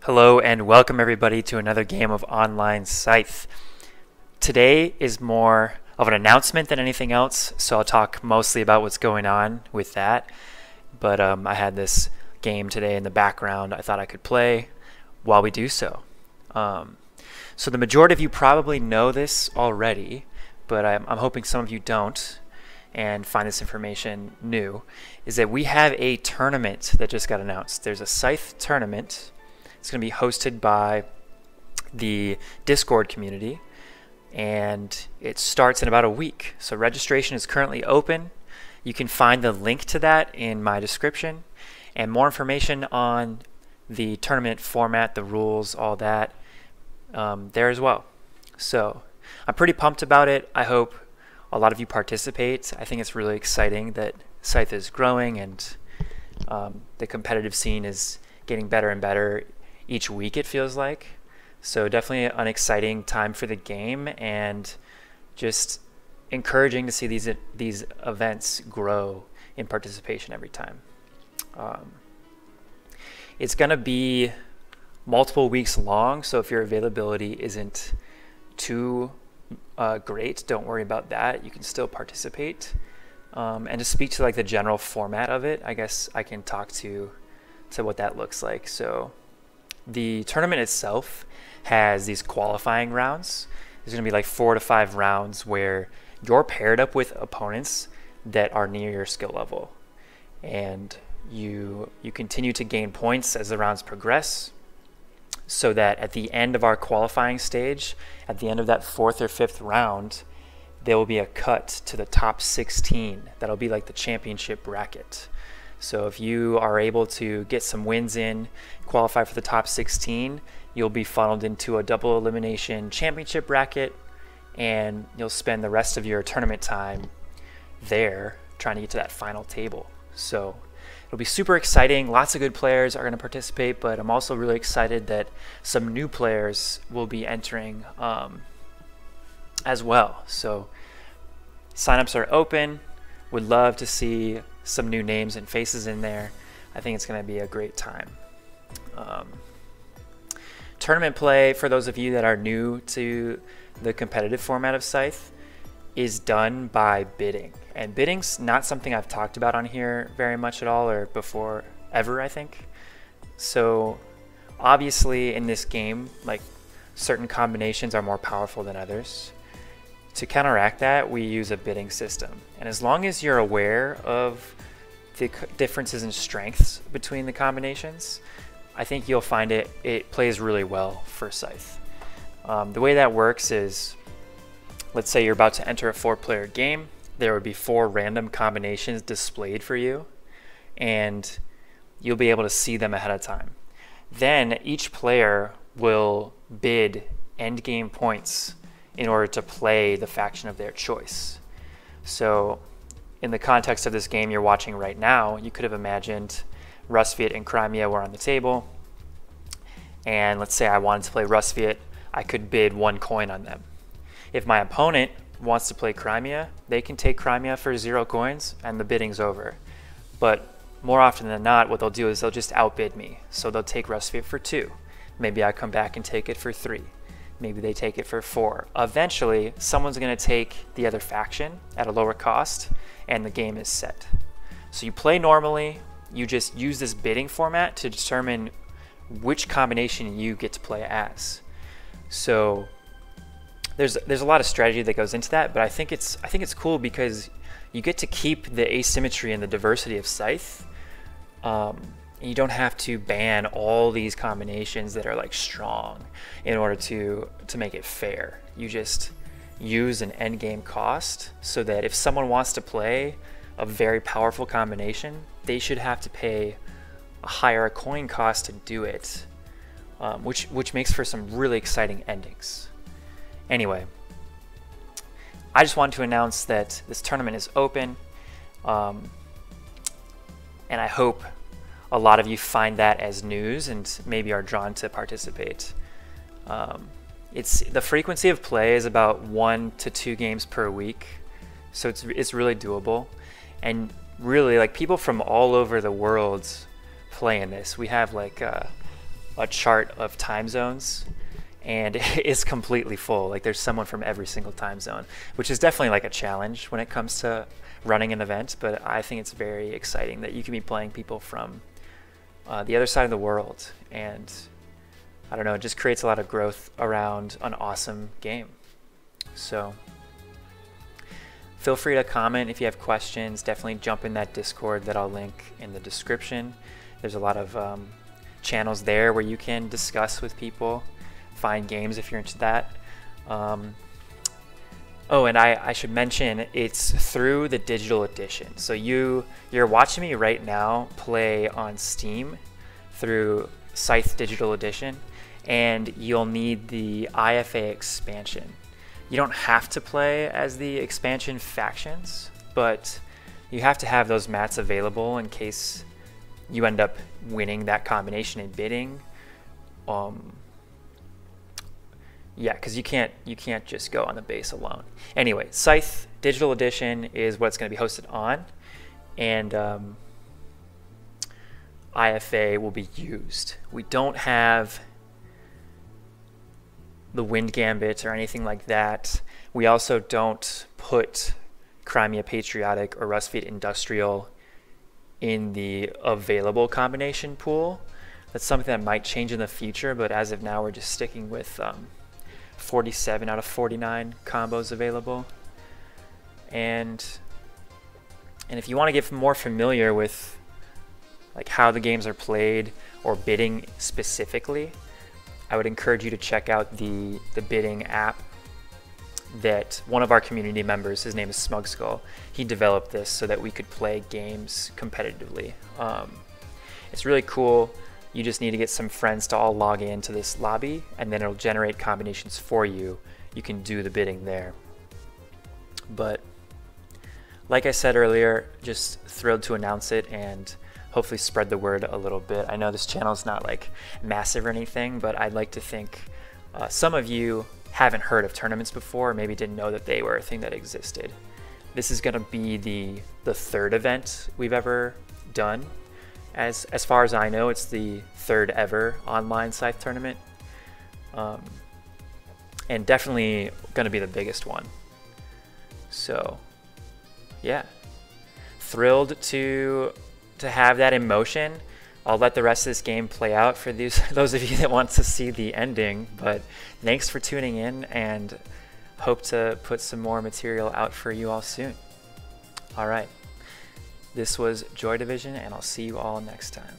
Hello and welcome everybody to another game of online Scythe. Today is more of an announcement than anything else, so I'll talk mostly about what's going on with that. But I had this game today in the background I thought I could play while we do so. So the majority of you probably know this already, but I'm hoping some of you don't and find this information new, is that we have a tournament that just got announced. There's a Scythe tournament. It's going to be hosted by the Discord community, and it starts in about a week. So registration is currently open. You can find the link to that in my description, and more information on the tournament format, the rules, all that, there as well. So I'm pretty pumped about it. I hope a lot of you participate. I think it's really exciting that Scythe is growing and the competitive scene is getting better and better each week, it feels like. So definitely an exciting time for the game, and just encouraging to see these events grow in participation every time. It's going to be multiple weeks long, so if your availability isn't too great, don't worry about that. You can still participate. And to speak to like the general format of it, I guess I can talk to what that looks like. So the tournament itself has these qualifying rounds. There's going to be like 4 to 5 rounds where you're paired up with opponents that are near your skill level, and you continue to gain points as the rounds progress, so that at the end of our qualifying stage, at the end of that 4th or 5th round, there will be a cut to the top 16. That'll be like the championship bracket. So if you are able to get some wins in, qualify for the top 16, you'll be funneled into a double elimination championship bracket, and you'll spend the rest of your tournament time there trying to get to that final table. So it'll be super exciting. Lots of good players are going to participate, but I'm also really excited that some new players will be entering as well. So signups are open. Would love to see some new names and faces in there. I think it's going to be a great time. Tournament play, for those of you that are new to the competitive format of Scythe, is done by bidding. And bidding's not something I've talked about on here very much at all, or before ever, I think. So obviously in this game, like, certain combinations are more powerful than others. To counteract that, we use a bidding system. And as long as you're aware of the differences in strengths between the combinations, I think you'll find it plays really well for Scythe. The way that works is, let's say you're about to enter a 4-player game. There would be 4 random combinations displayed for you, and you'll be able to see them ahead of time. Then each player will bid endgame points in order to play the faction of their choice. So in the context of this game you're watching right now, you could have imagined Rusviet and Crimea were on the table, and let's say I wanted to play Rusviet. I could bid 1 coin on them. If my opponent wants to play Crimea, they can take Crimea for 0 coins and the bidding's over. But more often than not, what they'll do is they'll just outbid me. So they'll take Rusviet for 2. Maybe I come back and take it for 3. Maybe they take it for 4. Eventually, someone's going to take the other faction at a lower cost, and the game is set. So you play normally. You just use this bidding format to determine which combination you get to play as. So there's a lot of strategy that goes into that, but I think it's cool because you get to keep the asymmetry and the diversity of Scythe. You don't have to ban all these combinations that are like strong in order to make it fair. You just use an endgame cost, so that if someone wants to play a very powerful combination, they should have to pay a higher coin cost to do it, which makes for some really exciting endings. Anyway, I just wanted to announce that this tournament is open, and I hope a lot of you find that as news and maybe are drawn to participate. The frequency of play is about 1 to 2 games per week, so it's really doable. And really, like, people from all over the world play in this. We have like a chart of time zones, and it is completely full. Like there's someone from every single time zone, which is definitely like a challenge when it comes to running an event, but I think it's very exciting that you can be playing people from the other side of the world, and I don't know, it just creates a lot of growth around an awesome game. So feel free to comment if you have questions. Definitely jump in that Discord that I'll link in the description. There's a lot of channels there where you can discuss with people, find games if you're into that. Oh, and I should mention, it's through the digital edition. So you're watching me right now play on Steam through Scythe Digital Edition, and you'll need the IFA expansion. You don't have to play as the expansion factions, but you have to have those mats available in case you end up winning that combination in bidding. Yeah, because you can't just go on the base alone. Anyway, Scythe Digital Edition is what it's going to be hosted on, and IFA will be used. We don't have the Wind Gambit or anything like that. We also don't put Crimea Patriotic or Rustfeed Industrial in the available combination pool. That's something that might change in the future, but as of now we're just sticking with 47 out of 49 combos available. And if you want to get more familiar with like how the games are played or bidding specifically, I would encourage you to check out the bidding app that one of our community members, his name is Smug Skull, he developed this so that we could play games competitively. It's really cool. You just need to get some friends to all log into this lobby, and then it'll generate combinations for you. You can do the bidding there. But like I said earlier, just thrilled to announce it and hopefully spread the word a little bit. I know this channel is not like massive or anything, but I'd like to think some of you haven't heard of tournaments before, or maybe didn't know that they were a thing that existed. This is going to be the third event we've ever done. As far as I know, it's the third ever online Scythe tournament, and definitely going to be the biggest one. So yeah, thrilled to have that emotion. I'll let the rest of this game play out for those of you that want to see the ending, but thanks for tuning in, and hope to put some more material out for you all soon. All right, this was Joy Division, and I'll see you all next time.